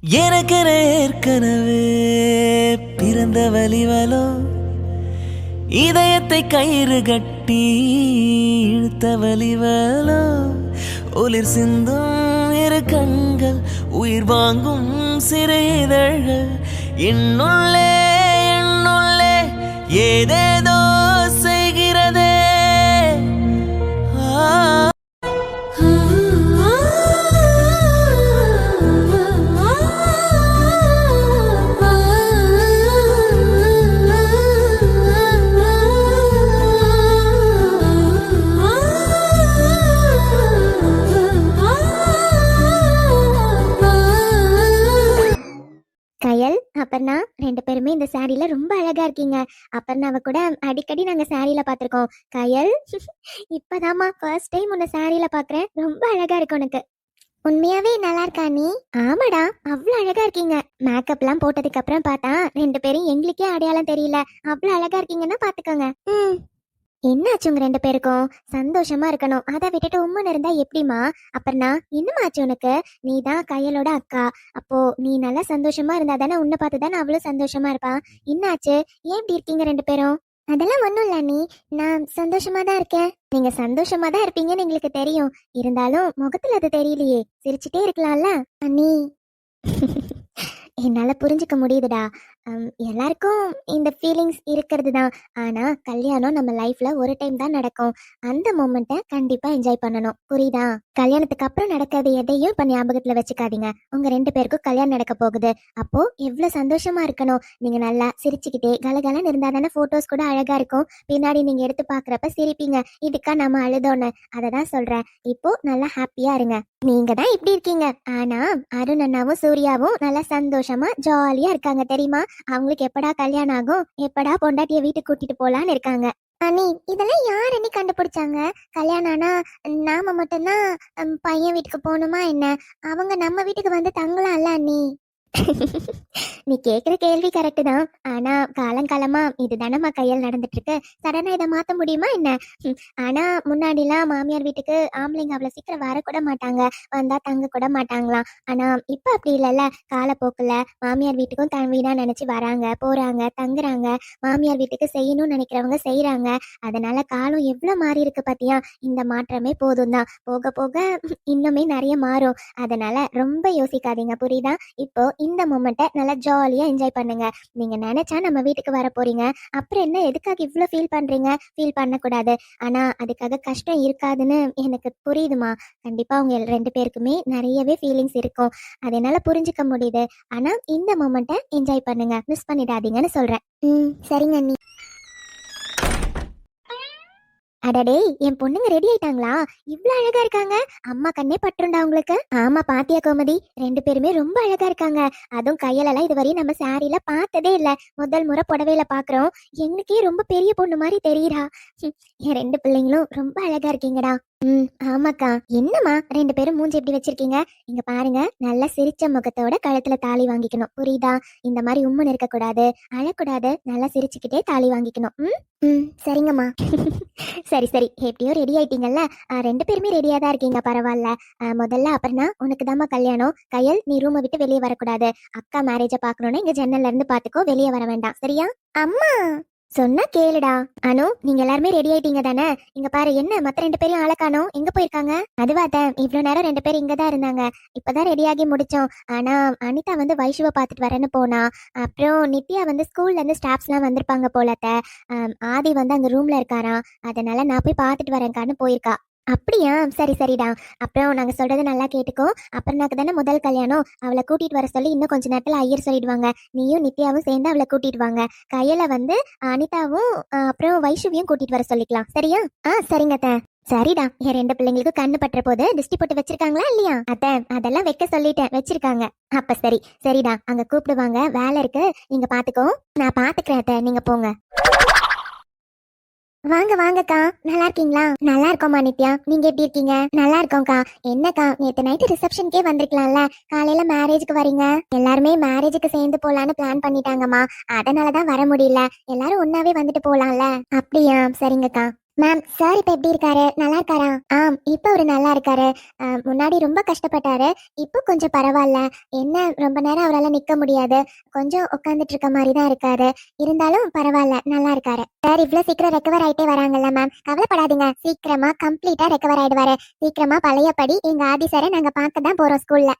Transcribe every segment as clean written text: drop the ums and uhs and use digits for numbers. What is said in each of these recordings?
எனக்கென ஏற்கனவே பிறந்த வலிவலோ இதயத்தை கயிறு கட்டி இழுத்த வலிவலோ ஒளிர் சிந்தும் இரு கண்கள் உயிர் வாங்கும் சிறு இதழ்கள் என்னுள்ளே என்னுள்ளே ஏதேதோ செய்கிறதே. கயல், அப்பர்ணா ரெண்டு பேருமே இந்த சாரியில ரொம்ப அழகா இருக்கீங்க. அப்பர்ணாவை கூட அடிக்கடி நாங்க சாரியில பாத்திருக்கோம். கயல், இப்பதாம்மா ஃபர்ஸ்ட் டைம் உன்னை சாரியில பாக்குறேன். ரொம்ப அழகா இருக்கு உனக்கு. உண்மையாவே நல்லா இருக்கா நீ? ஆமாடா, அவ்வளவு அழகா இருக்கீங்க. மேக்கப் எல்லாம் போட்டதுக்கு அப்புறம் பார்த்தா ரெண்டு பேரும் எங்களுக்கே அடையாளம் தெரியல. அவ்வளவு அழகா இருக்கீங்கன்னா பாத்துக்கோங்க. என்னாச்சு உங்க ரெண்டு பேருக்கும்? சந்தோஷமா இருக்கணும். அதை விட்டுட்டு உம்மன் இருந்தா எப்படிமா? அப்புறம்னா என்னமாச்சு உனக்கு? நீ தான் கையலோட அக்கா. அப்போ நீ நல்லா சந்தோஷமா இருந்தா தானே உன்னை பார்த்து தானே அவ்வளவு சந்தோஷமா இருப்பா. என்னாச்சு? ஏன் இப்படி இருக்கீங்க ரெண்டு பேரும்? அதெல்லாம் ஒண்ணும் இல்ல நீ. நான் சந்தோஷமா தான் இருக்கேன். நீங்க சந்தோஷமா தான் இருப்பீங்கன்னு எங்களுக்கு தெரியும். இருந்தாலும் முகத்துல அது தெரியலையே. சிரிச்சுட்டே இருக்கலாம்ல அண்ணி. என்னால புரிஞ்சுக்க முடியுதுடா. எல்லாருக்கும் இந்த ஃபீலிங்ஸ் இருக்கிறது தான். ஆனா கல்யாணம் நம்ம லைஃப்ல ஒரு டைம் தான் நடக்கும். அந்த மொமெண்ட்டை கண்டிப்பா என்ஜாய் பண்ணணும். புரியுதா? கல்யாணத்துக்கு அப்புறம் நடக்கிறது எதையும் இப்ப ஞாபகத்துல வச்சுக்காதீங்க. உங்க ரெண்டு பேருக்கும் கல்யாணம் நடக்க போகுது. அப்போ எவ்வளவு சந்தோஷமா இருக்கணும். நீங்க நல்லா சிரிச்சுக்கிட்டே கலகலன்னு இருந்தா தானே போட்டோஸ் கூட அழகா இருக்கும். பின்னாடி நீங்க எடுத்து பாக்குறப்ப சிரிப்பீங்க. இதுக்கா நம்ம அழுதோன்னு. அததான் சொல்றேன். இப்போ நல்லா ஹாப்பியா இருங்க. நீங்க தான் இப்படி இருக்கீங்க. ஆனா அருண் அண்ணாவும் சூர்யாவும் நல்லா சந்தோஷமா ஜாலியா இருக்காங்க தெரியுமா? அவங்களுக்கு எப்படா கல்யாணம் ஆகும், எப்படா பொண்டாட்டிய வீட்டுக்கு கூட்டிட்டு போலான்னு இருக்காங்க. அண்ணி, இதெல்லாம் யார் அண்ணி கண்டுபிடிச்சாங்க? கல்யாணம் ஆனா நாம மட்டும்தான் பையன் வீட்டுக்கு போகணுமா என்ன? அவங்க நம்ம வீட்டுக்கு வந்து தங்கலாம்ல அண்ணி. நீ கேக்குற கேள்வி கரெக்ட் தான். ஆனா காலங்காலமா இது தானம்மா கையில் நடந்துட்டு இருக்கு. சடனா இதை மாத்த முடியுமா என்ன? ஆனா முன்னாடிலாம் மாமியார் வீட்டுக்கு ஆம்பளைங்க அவ்வளவு சீக்கிரம் வரக்கூட மாட்டாங்க. வந்தா தங்க கூட மாட்டாங்களாம். ஆனா இப்ப அப்படி இல்லைல்ல. காலப்போக்குல மாமியார் வீட்டுக்கும் தன் வீடா நினைச்சு வராங்க, போறாங்க, தங்குறாங்க. மாமியார் வீட்டுக்கு செய்யணும்னு நினைக்கிறவங்க செய்யறாங்க. அதனால காலம் எவ்வளவு மாறி இருக்கு பாத்தியா? இந்த மாற்றமே போதும் தான். போக போக இன்னுமே நிறைய மாறும். அதனால ரொம்ப யோசிக்காதீங்க. புரியுதா? இப்போ இந்த மொமெண்ட்டை நல்லா ஜாலியா என்ஜாய் பண்ணுங்க. நீங்க நினைச்சா நம்ம வீட்டுக்கு வர போறீங்க. அப்புறம் என்ன, எதுக்காக இவ்வளவு ஃபீல் பண்றீங்க? ஃபீல் பண்ணக்கூடாது. ஆனா அதுக்காக கஷ்டம் இருக்காதுன்னு எனக்கு புரியுதுமா. கண்டிப்பா உங்க ரெண்டு பேருக்குமே நிறையவே ஃபீலிங்ஸ் இருக்கும். அது என்னால புரிஞ்சுக்க முடியுது. ஆனா இந்த மொமெண்ட்டை என்ஜாய் பண்ணுங்க. மிஸ் பண்ணிடாதீங்கன்னு சொல்றேன். சரிங்க அண்ணி. அடடே, என் பொண்ணுங்க ரெடி ஆயிட்டாங்களா? இவ்வளவு அழகா இருக்காங்க. அம்மா கண்ணே பட்டுண்டா உங்களுக்கு. ஆமா, பாத்தியா கோமதி? ரெண்டு பேருமே ரொம்ப அழகா இருக்காங்க. அதுவும் கையெல்லாம் இதுவரையும் நம்ம சாரியில பார்த்ததே இல்ல. முதல் முறை புடவையில பாக்குறோம். எங்களுக்கே ரொம்ப பெரிய பொண்ணு மாதிரி தெரியுறா. என் ரெண்டு பிள்ளைங்களும் ரொம்ப அழகா இருக்கீங்கடா. ஆமாக்கா. என்னம்மா ரெண்டு பேரும் மூஞ்சி எப்படி வச்சிருக்கீங்க? இங்க பாருங்க, நல்ல சிரிச்ச முகத்தோட கழுத்துல தாலி வாங்கிக்கணும். புரியுதா? இந்த மாதிரி உம்முன்னு இருக்க கூடாது, அழக்கூடாது. நல்லா சிரிச்சுக்கிட்டே தாலி வாங்கிக்கணும். சரிங்கம்மா. சரி சரி, எப்படியோ ரெடி ஆயிட்டீங்கல்ல. ரெண்டு பேருமே ரெடியா தான் இருக்கீங்க. பரவாயில்ல. முதல்ல அப்புறம்னா உனக்கு தாம்மா கல்யாணம். கையல், நீ ரூமை விட்டு வெளியே வரக்கூடாது. அக்கா மேரேஜ பாக்கணும்னா இங்க ஜன்னல்ல இருந்து பாத்துக்கோ. வெளியே வர வேண்டாம். சரியா? அம்மா சொன்னா கேளுடா. அனு, நீங்க எல்லாருமே ரெடி ஆயிட்டீங்க தானே? இங்க பாரு, என்ன மத்த ரெண்டு பேரும் ஆளக்கானோ? எங்க போயிருக்காங்க? அதுவாத இவ்வளவு நேரம் ரெண்டு பேரும் இங்கதான் இருந்தாங்க. இப்பதான் ரெடியாகி முடிச்சோம். ஆனா அனிதா வந்து வைஷுவை பாத்துட்டு வரேன்னு போனா. அப்புறம் நித்யா வந்து ஸ்கூல்ல இருந்து ஸ்டாஃப்ஸ் எல்லாம் வந்திருப்பாங்க போலத்த. ஆதி வந்து அங்க ரூம்ல இருக்காராம். அதனால நான் போய் பாத்துட்டு வரேன்கான்னு போயிருக்கா. அப்படியா? சரி சரிடா. அப்புறம் நாங்க சொல்றது நல்லா கேட்டுக்கோ. அப்புறம் நாக்கு தானே முதல் கல்யாணம். அவளை கூட்டிட்டு வர சொல்லி இன்னும் கொஞ்ச நேரத்துல ஐயர் சொல்லிடுவாங்க. நீயும் நித்யாவும் சேர்ந்து அவளை கூட்டிட்டு வாங்க. கையில வந்து அனிதாவும் அப்புறம் வைஷுவியும் கூட்டிட்டு வர சொல்லிக்கலாம். சரியா? சரிங்க அத்தை. சரிடா. என் ரெண்டு பிள்ளைங்களுக்கு கண்ணு பற்ற போது திருஷ்டி போட்டு வச்சிருக்காங்களா இல்லையா? அத்தை, அதெல்லாம் வைக்க சொல்லிட்டேன். வச்சிருக்காங்க. அப்ப சரி. சரிடா, அங்க கூப்பிடுவாங்க. வேலை இருக்கு, நீங்க பாத்துக்கோ. நான் பாத்துக்கிறேன் அத்தை, நீங்க போங்க. வாங்க வாங்கக்கா, நல்லா இருக்கீங்களா? நல்லா இருக்கோம்மா நித்யா, நீங்க எப்படி இருக்கீங்க? நல்லா இருக்கோம்க்கா. என்னக்கா, நேத்து நைட்டு ரிசப்ஷனுக்கே வந்திருக்கலாம்ல. காலையில மேரேஜுக்கு வரீங்க. எல்லாருமே மேரேஜுக்கு சேர்ந்து போலான்னு பிளான் பண்ணிட்டாங்கம்மா. அதனாலதான் வர முடியல. எல்லாரும் ஒன்னாவே வந்துட்டு போலாம்ல. அப்படியா? சரிங்கக்கா. மேம் சார் இப்ப எப்படி இருக்காரு? நல்லா இருக்காரா? இப்ப அவரு நல்லா இருக்காரு. முன்னாடி ரொம்ப கஷ்டப்பட்டாரு. இப்போ கொஞ்சம் பரவாயில்ல. என்ன ரொம்ப நேரம் அவரால் நிக்க முடியாது. கொஞ்சம் உட்காந்துட்டு இருக்க மாதிரி தான் இருக்காரு. இருந்தாலும் பரவாயில்ல, நல்லா இருக்காரு. சார் இவ்வளவு சீக்கிரம் ரெக்கவர் ஆயிட்டே வராங்கல்ல மேம், கவலைப்படாதீங்க. சீக்கிரமா கம்ப்ளீட்டா ரெக்கவர் ஆயிடுவாரு. சீக்கிரமா பழையபடி எங்க ஆதி சாரை நாங்க பார்க்க தான் போறோம் ஸ்கூல்ல.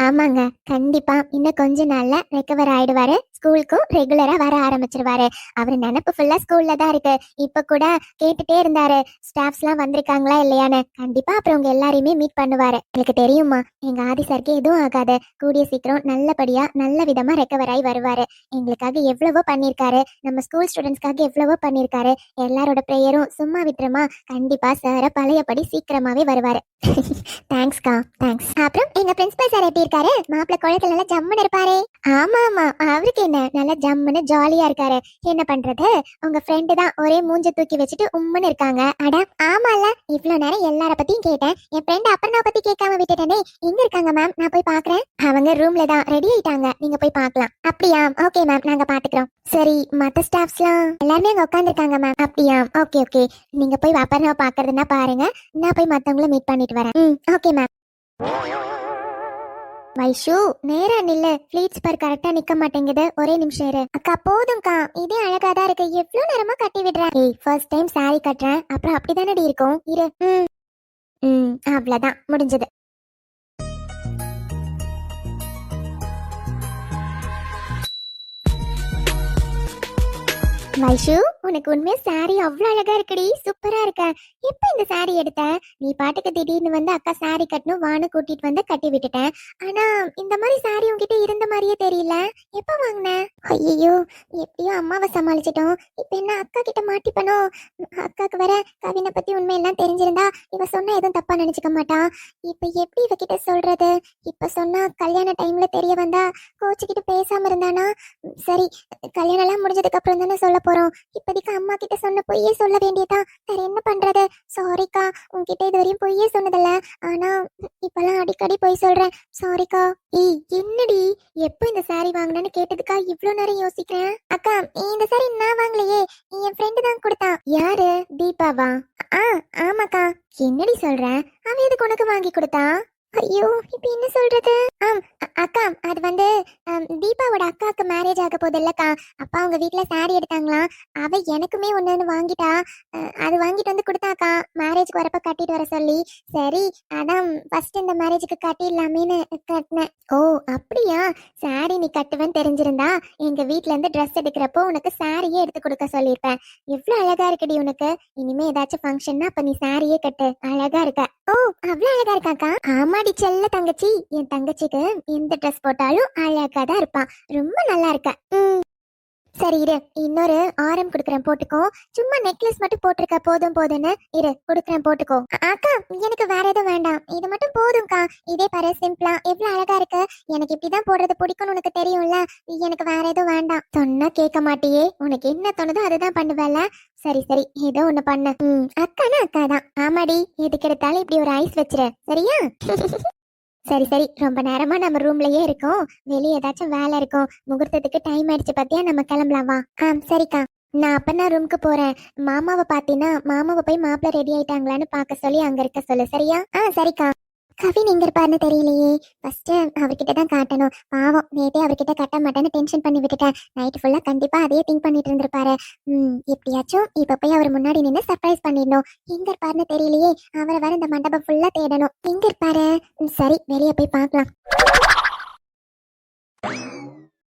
ஆமாங்க, கண்டிப்பா இன்னும் கொஞ்ச நாள்ல ரெக்கவர் ஆயிடுவாரு. ஸ்கூலுக்கும் ரெகுலரா வர ஆரம்பிச்சிருவாரு. அவரு நினைப்பு ஃபுல்லா ஸ்கூல்ல தான் இருக்கு. இப்ப கூட கேட்டுட்டே இருந்தாரு ஸ்டாஃப்ஸ் எல்லாம் வந்திருக்காங்களா இல்லையான்னு. கண்டிப்பா அப்புறம் உங்க எல்லாரையுமே மீட் பண்ணுவாரு. எனக்கு தெரியுமா, எங்க ஆதி சாருக்கு எதுவும் ஆகாது. கூடிய சீக்கிரம் நல்லபடியா நல்ல விதமா ரெக்கவர் ஆகி வருவாரு. எங்களுக்காக எவ்வளவோ பண்ணிருக்காரு. நம்ம ஸ்கூல் ஸ்டூடெண்ட்ஸ்க்காக எவ்வளவோ பண்ணிருக்காரு. எல்லாரோட ப்ரேயரும் சும்மா விட்டுருமா? கண்டிப்பா சார பழையபடி சீக்கிரமாவே வருவாரு. தேங்க்ஸ்க்கா, தேங்க்ஸ். அப்புறம் எங்க பிரின்சிபல் சார் எப்படி இருக்காரு? மாப்பிள்ள குளத்துல நல்லா ஜம்முன்னு இருப்பாரு. ஆமா ஆமா, அவருக்கு என்ன, நல்லா ஜம்முன்னு ஜாலியா இருக்காரு. என்ன பண்றது, உங்க ஃப்ரெண்டு தான் ஒரே மூஞ்ச தூக்கி வச்சுட்டு உம்முன்னு இருக்காங்க. அட ஆமால, இவ்வளவு நேரம் எல்லார பத்தியும் கேட்டேன். என் ஃப்ரெண்ட் அப்புறம் பத்தி கேட்காம விட்டுட்டேனே. எங்க இருக்காங்க மேம்? நான் போய் பாக்குறேன். அவங்க ரூம்ல தான் ரெடி ஆயிட்டாங்க, நீங்க போய் பார்க்கலாம். அப்படியா? ஓகே மேம், நாங்க பாத்துக்கிறோம். சரி, மத்த ஸ்டாஃப்ஸ்லாம் எல்லாருமே அங்க உட்காந்துருக்காங்க மேம். அப்படியா? ஓகே ஓகே, நீங்க போய் அப்புறம் பாக்குறதுன்னா பாருங்க. நான் போய் மத்தவங்கள மீட் பண்ணிட்டு வரேன். Okay ma'am. வைஷு, நேரா நில்லு. ஃபிளீட்ஸ் பர் கரெக்டா நிக்க மாட்டேங்குது. ஒரே நிமிஷம் இரு. அக்கா போதும்க்கா, இதே அழகா தான் இருக்கு. எவ்வளவு நேரமா கட்டி விடுறேன். ஏய், ஃபர்ஸ்ட் டைம் சாரி கட்டுறேன், அப்புறம் அப்படிதானடி இருக்கும். இரு. அவ்வளவுதான், முடிஞ்சது. வைஷு, உனக்கு உண்மையா சாரி அவ்வளவு அழகா இருக்குடி. சூப்பரா இருக்க. எப்ப இந்த சாரி எடுத்த? நீ பாட்டுக்கு திடீர்னு வந்து அக்கா சாரி கட்டணும் வான்னு கூட்டிட்டு வந்து கட்டி விட்டுட்டேன். ஆனா இந்த மாதிரி சாரி உன்கிட்ட இருந்த மாதிரியே தெரியல. எப்ப வாங்கின? ஐயோ, எப்படியோ அம்மாவை சமாளிச்சிட்டோம். இப்ப என்ன அக்கா கிட்ட மாட்டிப்பனோ? அக்காக்கு வர கவினை பத்தி உண்மையெல்லாம் தெரிஞ்சிருந்தா இவ சொன்னா எதுவும் தப்பா நினைச்சுக்க மாட்டா. இப்ப எப்படி இவகிட்ட சொல்றது? இப்ப சொன்னா கல்யாண டைம்ல தெரிய வந்தா கோச்சுக்கிட்டு பேசாம இருந்தானா? சரி, கல்யாணம் எல்லாம் முடிஞ்சதுக்கு அப்புறம் தானே சொல்ல போறோம். இப்போதைக்கு அம்மா கிட்ட சொன்ன பொய்யே சொல்ல வேண்டியதா. வேற என்ன பண்றது? சாரிக்கா, உன்கிட்ட இது வரையும் பொய்யே சொன்னதில்ல. ஆனா இப்பெல்லாம் அடிக்கடி பொய் சொல்றேன். சாரிக்கா. ஏய் என்னடி, எப்போ இந்த சாரி வாங்கினேன்னு கேட்டதுக்கா இவ்வளவு நேரம் யோசிக்கிறேன். அக்கா, இந்த சாரி நான் வாங்கலையே, என் ஃப்ரெண்டு தான் கொடுத்தா. யாரு? தீபாவா? ஆமாக்கா. என்னடி சொல்ற? அவன் எதுக்கு உனக்கு வாங்கி கொடுத்தா? ஐயோ, இப்ப என்ன சொல்றது? அக்கா, அது வந்து தீபாவோட அக்காவுக்கு மேரேஜ் ஆக போகுது இல்லக்கா. அப்பா அவங்க வீட்டுல சாரி எடுத்தாங்களா. அவ எனக்குமே ஒன்னு வாங்கிட்டா. அது வாங்கிட்டு வந்து கொடுத்தாக்கா, மேரேஜ்க்கு வரப்ப கட்டிட்டு வர சொல்லி. சரி, அதான் ஃபர்ஸ்ட் இந்த மேரேஜுக்கு கட்டிடலாமேன்னு கட்டினேன். ஓ அப்படியா? சாரி நீ கட்டுவேன்னு தெரிஞ்சிருந்தா எங்க வீட்ல இருந்து ட்ரெஸ் எடுக்கிறப்போ உனக்கு சாரியே எடுத்து கொடுக்க சொல்லியிருப்பேன். எவ்வளவு அழகா இருக்குடி உனக்கு. இனிமே ஏதாச்சும் ஃபங்க்ஷன்னா அப்ப நீ சாரியே கட்டு, அழகா இருக்க. ஓ அவ்வளவு அழகா இருக்காக்கா. ஆமாடி செல்ல தங்கச்சி, என் தங்கச்சிக்கு எந்த ட்ரெஸ் போட்டாலும் அழகா தான் இருப்பான். ரொம்ப நல்லா இருக்க. சரி இரு, இன்னொரு ஆரம் கொடுக்குறேன் போட்டுக்கோ. சும்மா நெக்லஸ் மட்டும் போட்டிருக்க, போதும் போதுன்னு. இரு கொடுக்குறேன் போட்டுக்கோ. அக்கா, எனக்கு வேற எதுவும் வேண்டாம், இது மட்டும் போதும்க்கா. இதே பாரு, சிம்பிளா எவ்வளவு அழகா இருக்கு. எனக்கு இப்படிதான் போடுறது பிடிக்கும்னு உனக்கு தெரியும்ல. எனக்கு வேற எதுவும் வேண்டாம். சொன்னா கேட்க மாட்டியே, உனக்கு என்ன தோணுதோ அதுதான் பண்ணுவல. சரி சரி, ஏதோ ஒண்ணு பண்ணு. அக்கானா அக்கா தான். ஆமாடி, எதுக்கு எடுத்தாலும் இப்படி ஒரு ஐஸ் வச்சிரு, சரியா? சரி சரி, ரொம்ப நேரமா நம்ம ரூம்லயே இருக்கோம். வெளியே ஏதாச்சும் வேலை இருக்கும். முகூர்த்தத்துக்கு டைம் ஆயிடுச்சு பாத்தியா, நம்ம கிளம்பலாம் வா. சரிக்கா. நான் அப்பனா ரூமுக்கு போறேன். மாமாவை பாத்தீங்கன்னா மாமாவை போய் மாப்பிள்ள ரெடி ஆயிட்டாங்களான்னு பாக்க சொல்லி அங்க இருக்க சொல்லு, சரியா? சரிக்கா. கவின் எங்க இருப்பாருன்னு தெரியலையே. ஃபர்ஸ்ட் அவர்கிட்ட தான் காட்டணும். பாவம், நேத்தே அவர்கிட்ட கட்ட மாட்டேன்னு டென்ஷன் பண்ணி விட்டுட்டேன். நைட் ஃபுல்லா கண்டிப்பா அதையே திங்க் பண்ணிட்டு இருந்திருப்பாரு. எப்படியாச்சும் இப்ப போய் அவர் முன்னாடி நின்று சர்ப்ரைஸ் பண்ணிடணும். எங்க இருப்பாருன்னு தெரியலையே. அவரை வேற இந்த மண்டபம் ஃபுல்லா தேடணும். எங்க இருப்பாரு? சரி, வெளியே போய் பார்க்கலாம்.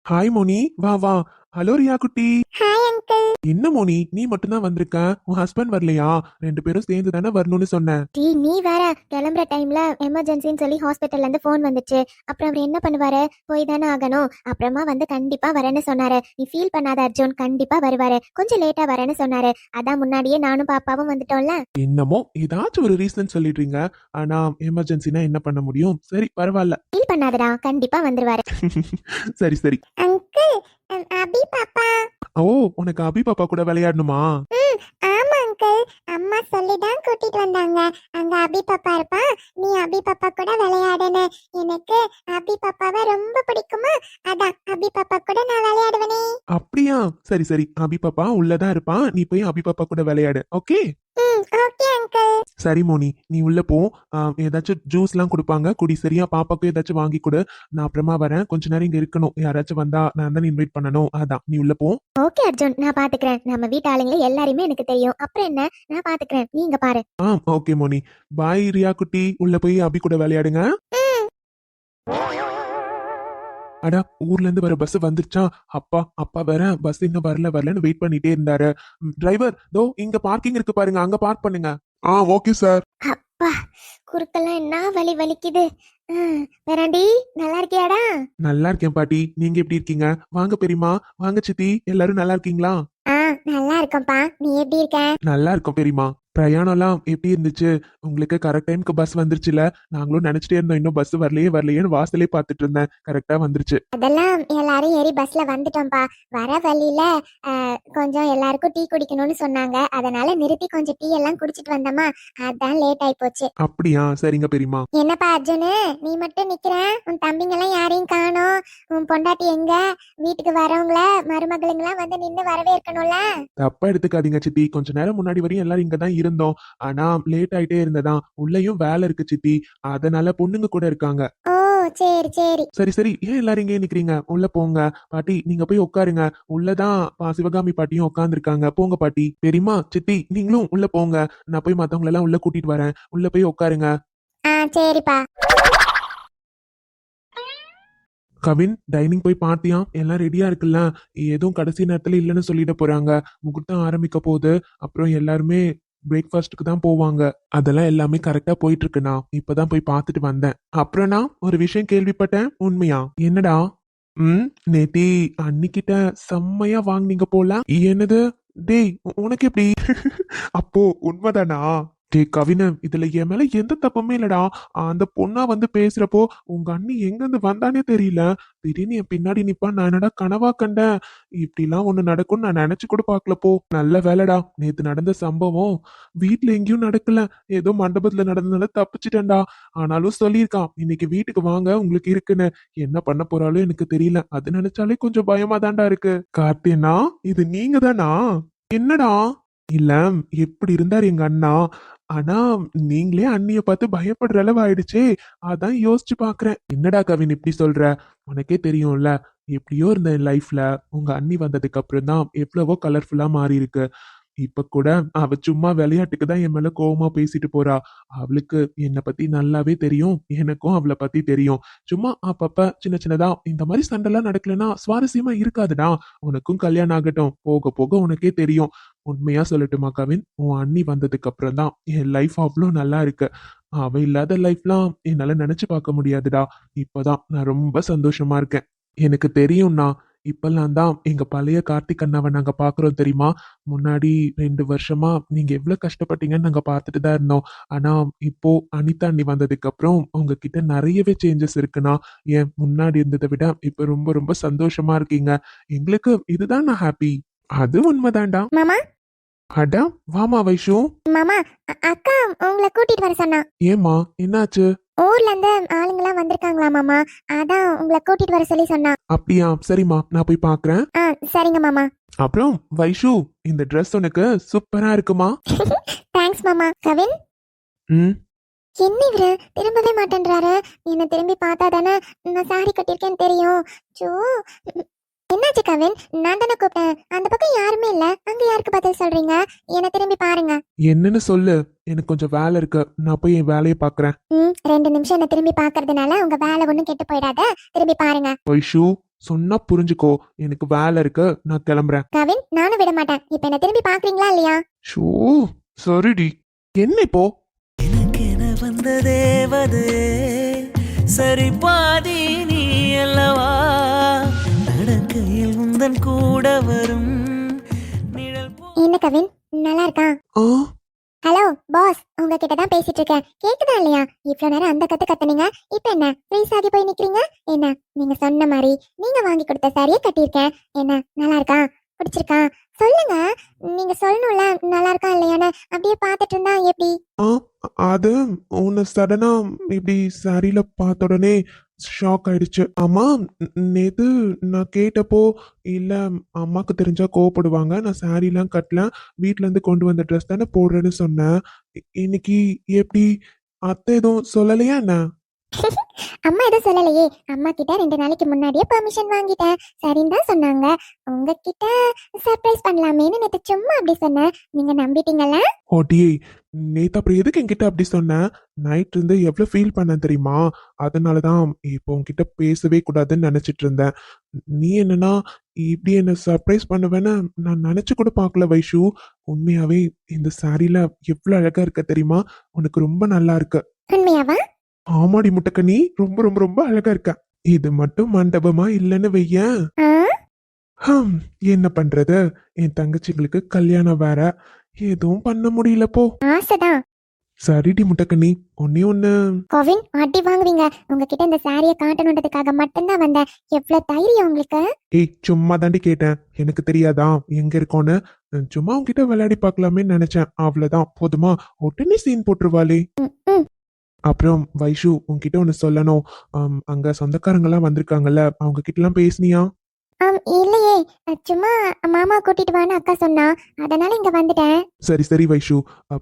ஹாய் மோனி, வா வா. ஹலோ ரியா குட்டி. Hi uncle. என்ன மோனி, நீ மட்டும் தான் வந்திருக்க, உன் ஹஸ்பண்ட் வரலையா? ரெண்டு பேரும் சேர்ந்து தானே வரணும்னு சொன்னேன். நீ வேற கிளம்புற டைம்ல எமர்ஜென்சின்னு சொல்லி ஹாஸ்பிட்டல்ல இருந்து போன் வந்துச்சு. அப்புறம் அவர் என்ன பண்ணுவாரு? போய் தானே ஆகணும். அப்புறமா வந்து கண்டிப்பா வரேன்னு சொன்னாரு. நீ ஃபீல் பண்ணாத அர்ஜுன், கண்டிப்பா வருவாரு. கொஞ்சம் லேட்டா வரேன்னு சொன்னாரு. அதான் முன்னாடியே நானும் பாப்பாவும் வந்துட்டோம்ல. என்னமோ ஏதாச்சும் ஒரு ரீசன் சொல்லிடுறீங்க. ஆனா எமர்ஜென்சினா என்ன பண்ண முடியும்? சரி பரவாயில்ல. ஃபீல் பண்ணாதடா, கண்டிப்பா வந்துருவாரு. சரி சரி. அங்கிள், அபி பாப்பா. ஓ, உனக்கு அபி பாப்பா கூட விளையாடணுமா? ஆமா அங்கிள், அம்மா சொல்லி தான் கூட்டிட்டு வந்தாங்க. அங்க அபி பாப்பா இருப்பா, நீ அபி பாப்பா கூட விளையாடுன்னு. எனக்கு அபி பாப்பாவை ரொம்ப பிடிக்குமா, அதான் அபி பாப்பா கூட நான் விளையாடுவனே. அப்படியா? சரி சரி, அபி பாப்பா உள்ளதான் இருப்பான், நீ போய் அபி பாப்பா கூட விளையாடு. Okay okay uncle. சரி மோனி, நீ உள்ள போ. ஏதாச்சும் ஜூஸ்லாம் கொடுப்பாங்க, குடி. சரியா? பாப்பாக்கும் ஏதாச்சும் வாங்கி கொடு. நான் அப்புறமா வரேன். கொஞ்ச நேரம் இங்க இருக்கணும். யாராச்சும் வந்தா நான் தான் இன்வைட் பண்ணணும். அதான் நீ உள்ள போ. ஓகே அர்ஜுன், நான் பாத்துக்கிறேன். நம்ம வீட்டு ஆளுங்களே எல்லாருமே எனக்கு தெரியும். அப்புறம் என்ன, நான் பாத்துக்கிறேன், நீங்க பாரு. ஓகே மோனி. பாய் ரியா குட்டி, உள்ள போய் அபி கூட விளையாடுங்க. அடா, ஊர்ல இருந்து வர பஸ் வந்துருச்சா? அப்பா அப்பா வேற பஸ் இன்னும் வரலன்னு வெயிட் பண்ணிட்டே இருந்தாரு. டிரைவர், தோ இங்க பார்க்கிங் இருக்கு பாருங்க, அங்க பார்க் பண்ணுங்க. Okay sir. அப்பா, குறுக்கெல்லாம் என்ன வலி வலிக்குது. வேறாண்டி, நல்லா இருக்கியாடா? நல்லா இருக்கேன் பாட்டி, நீங்க எப்படி இருக்கீங்க? வாங்க பெரியமா, வாங்க சித்தி, எல்லாரும் நல்லா இருக்கீங்களா? நல்லா இருக்கேன்ப்பா, நீ எப்படி இருக்க? நல்லா இருக்கும் பெரியமா. பிரயாணம்லாம் எப்படி இருந்துச்சு? உங்களுக்கு கரெக்ட் டைம்க்கு பஸ் வந்துருச்சுல? நாங்களும் நினைச்சிட்டே இருந்தோம், இன்னும் பஸ் வரலையேன்னு வாசலே பார்த்துட்டு இருந்தேன். கரெக்டா வந்துருச்சு. அதெல்லாம் எல்லாரும் ஏறி பஸ்ல வந்துட்டோம்ப்பா. வர வழியில கொஞ்சம் எல்லாருக்கும் டீ குடிக்கணும்னு சொன்னாங்க, அதனால நிறுத்தி கொஞ்சம் டீ எல்லாம் குடிச்சிட்டு வந்தோமா, அதான் லேட் ஆயி போச்சு. அப்படியா? சரிங்க பெரியமா. என்னப்பா அர்ஜுனு, நீ மட்டும் நிக்கிற? உன் தம்பிங்க எல்லாம் யாரையும் காணோம். உன் பொண்டாட்டி எங்க? வீட்டுக்கு வரவங்கள மருமகளுங்களாம் வந்து நின்னு வரவேற்கணும்ல. தப்பா எடுத்துக்காதீங்க சித்தி, கொஞ்ச நேரம் முன்னாடி வரையும் எல்லாரும் இங்க தான் இருந்தோம். ஆனா லேட் ஆயிட்டே இருந்ததா, உள்ளயும் வேலை இருக்கு சித்தி, அதனால பொண்ணுங்க கூட இருக்காங்க. ஓ சரி சரி. சரி சரி, ஏன் எல்லாரும் இங்கே நிக்கிறீங்க? உள்ள போங்க. பாட்டி நீங்க போய் உட்காருங்க. உள்ளதான் சிவகாமி பாட்டியும் உட்கார்ந்துருக்காங்க. போங்க பாட்டி. பெரியமா, சித்தி நீங்களும் உள்ள போங்க. நான் போய் மத்தவங்க எல்லாம் உள்ள கூட்டிட்டு வரேன். உள்ள போய் உட்காருங்க. சரிப்பா. கவின், டைனிங் போய் பார்த்தியா? எல்லாம் ரெடியா இருக்குல்ல? எதுவும் கடைசி நேரத்துல இல்லைன்னு சொல்லிட போறாங்க. முகூர்த்தம் ஆரம்பிக்க போகுது. அப்புறம் எல்லாருமே பிரேக்ஃபாஸ்ட்டுக்கு தான் போவாங்க. அதெல்லாம் எல்லாமே கரெக்டா போயிட்டு இருக்குண்ணா. இப்பதான் போய் பார்த்துட்டு வந்தேன். அப்புறம் நான் ஒரு விஷயம் கேள்விப்பட்டேன். உண்மையா? என்னடா? நேத்தி அன்னிக்கிட்ட செம்மையா வாங்குனீங்க போல. என்னது? டேய், உனக்கு எப்படி? அப்போ உண்மைதானா? டே கவின, இதுல என் மேல எந்த தப்புமே இல்லடா. அந்த பொண்ணா வந்து பேசுறப்போ உங்க அண்ணி எங்க இருந்து வந்தானே தெரியல. திடீர்னு என் பின்னாடி நிப்பா. நான் என்னடா கனவா கண்டேன்? இப்படிலாம் ஒண்ணு நடக்கும்னு நான் நினைச்சு கூட பாக்கலப்போ. நல்ல வேலைடா, நேத்து நடந்த சம்பவம் வீட்டுல எங்கேயும் நடக்கல, ஏதோ மண்டபத்துல நடந்ததுனால தப்பிச்சிட்டேன்டா. ஆனாலும் சொல்லியிருக்கான், இன்னைக்கு வீட்டுக்கு வாங்க உங்களுக்கு இருக்குன்னு. என்ன பண்ண போறாலும் எனக்கு தெரியல. அது நினைச்சாலே கொஞ்சம் பயமா தான்டா இருக்கு. கார்த்தியனா, இது நீங்க தானா? என்னடா? இல்ல, எப்படி இருந்தார் எங்க அண்ணா? ஆனா நீங்களே அண்ணிய பார்த்து பயப்படுற அளவு ஆயிடுச்சே. அதான் யோசிச்சு பாக்குறேன். என்னடா கவின் இப்படி சொல்ற? உனக்கே தெரியும்ல, எப்படியோ இருந்த என் லைஃப்ல உங்க அண்ணி வந்ததுக்கு அப்புறம் தான் எவ்வளவோ கலர்ஃபுல்லா மாறி இருக்கு. இப்ப கூட அவ சும்மா விளையாட்டுக்கு தான் என் மேல கோவமா பேசிட்டு போறா. அவளுக்கு என்னை பத்தி நல்லாவே தெரியும், எனக்கும் அவளை பத்தி தெரியும். சும்மா அப்பப்ப சின்ன சின்னதா இந்த மாதிரி சண்டைலாம் நடக்கலன்னா சுவாரஸ்யமா இருக்காதுடா. உனக்கும் கல்யாணம் ஆகட்டும், போக போக உனக்கே தெரியும். உண்மையா சொல்லட்டுமா கவின், உன் அண்ணி வந்ததுக்கு அப்புறம் தான் என் லைஃப் அவ்வளோ நல்லா இருக்கு. அவ இல்லாத லைஃப்லாம் என்னால நினைச்சு பார்க்க முடியாதுடா. இப்பதான் நான் ரொம்ப சந்தோஷமா இருக்கேன். எனக்கு தெரியும்னா, இப்பெல்லாம் தான் எங்க பழைய கார்த்திக் அண்ணாவை நாங்க பாக்குறோம் தெரியுமா? முன்னாடி 2 வருஷமா நீங்க எவ்வளவு கஷ்டப்பட்டீங்கன்னு நாங்க பார்த்துட்டு தான் இருந்தோம். ஆனா இப்போ அனிதா அண்ணி வந்ததுக்கு அப்புறம் உங்ககிட்ட நிறையவே சேஞ்சஸ் இருக்குண்ணா. ஏன் முன்னாடி இருந்ததை விட இப்ப ரொம்ப ரொம்ப சந்தோஷமா இருக்கீங்க. எங்களுக்கு இதுதான் நான் ஹாப்பி. அது உண்மைதான்டா. மாமா, அடா வாமா வைஷு. மாமா, அக்கா உங்களை கூட்டிட்டு வர சொன்னா. ஏமா, என்னாச்சு? ஊர்ல இருந்து ஆளுங்கெல்லாம் வந்திருக்காங்களா மாமா, அதான் உங்களை கூட்டிட்டு வர சொல்லி சொன்னா. அப்படியா? சரிம்மா, நான் போய் பாக்குறேன். சரிங்க மாமா. அப்புறம் வைஷு, இந்த Dress உனக்கு சூப்பரா இருக்குமா? தேங்க்ஸ் மாமா. கவின், ம் என்ன இவரு திரும்பவே மாட்டேன்றாரு? என்ன திரும்பி பார்த்தா தானே நான் சாரி கட்டியிருக்கேன்னு தெரியும். சோ, என்னாச்சு கவின்? நான் தானே கூப்பிட்டேன், அந்த பக்கம் யாருமே இல்ல, அங்க யாருக்கு பதில் சொல்றீங்க? என்ன திரும்பி பாருங்க. என்னன்னு சொல்லு. எனக்கு கொஞ்சம் வேலை இருக்கு, நான் போய் என் வேலையை பாக்குறேன். 2 நிமிஷம் என்ன திரும்பி பாக்குறதுனால உங்க வேலை ஒண்ணும் கெட்டு போயிடாத, திரும்பி பாருங்க. வைஷு, சொன்னா புரிஞ்சுக்கோ, எனக்கு வேலை இருக்கு, நான் கிளம்புறேன். கவின், நானும் விட மாட்டேன். இப்ப என்ன திரும்பி பாக்குறீங்களா இல்லையா? ஷோ, சரிடி. என்ன இப்போ? எனக்கென வந்த தேவதே, சரி பாதி நீ அல்லவா? நடக்கையில் உந்தன் கூட வரும் நிழல் என்ன கவின், நல்லா இருக்கா? ஹலோ பாஸ், உங்ககிட்ட தான் பேசிட்டு இருக்கேன், கேக்குதா இல்லையா? இவ்வளவு நேரம் அந்த கத்து கத்துனீங்க, இப்ப என்ன ஃப்ரீஸ் ஆகி போய் நிக்கிறீங்க? என்ன, நீங்க சொன்ன மாதிரி நீங்க வாங்கி கொடுத்த சாரியை கட்டியிருக்கேன். என்ன நல்லா இருக்கா? பிடிச்சிருக்கா? சொல்லுங்க. நீங்க சொல்லணும்ல நல்லா இருக்கா இல்லையான்னு. அப்படியே பார்த்துட்டு இருந்தா எப்படி? ஆ அது உன்னை சடனா இப்படி சாரியில பார்த்த உடனே ஷாக் ஆயிடுச்சு. ஆமா, நேத்து நான் கேட்டப்போ இல்ல அம்மாக்கு தெரிஞ்சா கோவப்படுவாங்க, நான் சாரிலாம் கட்டல, வீட்ல இருந்து கொண்டு வந்த ட்ரெஸ் தானே போடுறேன்னு சொன்னேன். இன்னைக்கு எப்படி அத்தை எதுவும் சொல்லலையா என்ன? அம்மா எதுவும் சொல்லலையே. அம்மா கிட்ட 2 நாளைக்கு முன்னாடியே பெர்மிஷன் வாங்கிட்டேன். சரின்னு தான் சொன்னாங்க. உங்ககிட்ட சர்ப்ரைஸ் பண்ணலாமேன்னு நேத்து சும்மா அப்படி சொன்னேன். நீங்க நம்பிட்டீங்கல்ல? ஓடியே, நேத்து அப்புறம் எதுக்கு என்கிட்ட அப்படி சொன்ன? நைட் இருந்து எவ்வளவு ஃபீல் பண்ணேன் தெரியுமா? அதனாலதான் இப்போ உன்கிட்ட பேசவே கூடாதுன்னு நினைச்சிட்டு இருந்தேன். நீ என்னன்னா இப்படி என்ன சர்ப்ரைஸ் பண்ணுவேன்னு நான் நினைச்சு கூட பார்க்கல வைஷு. உண்மையாவே இந்த சாரில எவ்வளவு அழகா இருக்க தெரியுமா? உனக்கு ரொம்ப நல்லா இருக்கு. உண்மையாவா? ஆமாடி முட்டக்கனி, ரொம்ப ரொம்ப ரொம்ப அழகா இருக்க. இது மட்டும் மண்டபமா இல்லைன்னு வையேன். ஆ? ஹம், என்ன பண்றது? என் தங்கச்சிங்களுக்கு கல்யாணம் வேற, எதுவும் பண்ண முடியல போ. ஆசைதான். சரிடி முட்டக்கண்ணி, ஒன்னே ஒண்ணு. கோவின் அடி வாங்குவீங்க. உங்ககிட்ட இந்த சாரியை காட்டணுன்றதுக்காக மட்டும்தான் வந்தேன். எவ்வளவு தைரியம் உங்களுக்கு? ஏய், சும்மா தாண்டி கேட்டேன், எனக்கு தெரியாதா எங்க இருக்கோன்னு. சும்மா உன்கிட்ட விளையாடி பார்க்கலாமே நினைச்சேன், அவ்வளவுதான். போதுமா? உடனே சீன் போட்டுருவாளே. ம். அப்புறம் வைஷு, உன்கிட்ட ஒண்ணு சொல்லணும். அங்க சொந்தக்காரங்க எல்லாம் வந்திருக்காங்கல்ல, அவங்க கிட்ட எல்லாம் பேசுனியா? இல்லையே. சும்மா மாமா கூட்டிட்டு வான்னு அக்கா சொன்னா, அதனால இங்க வந்துட்டேன். சரி சரி வைஷு,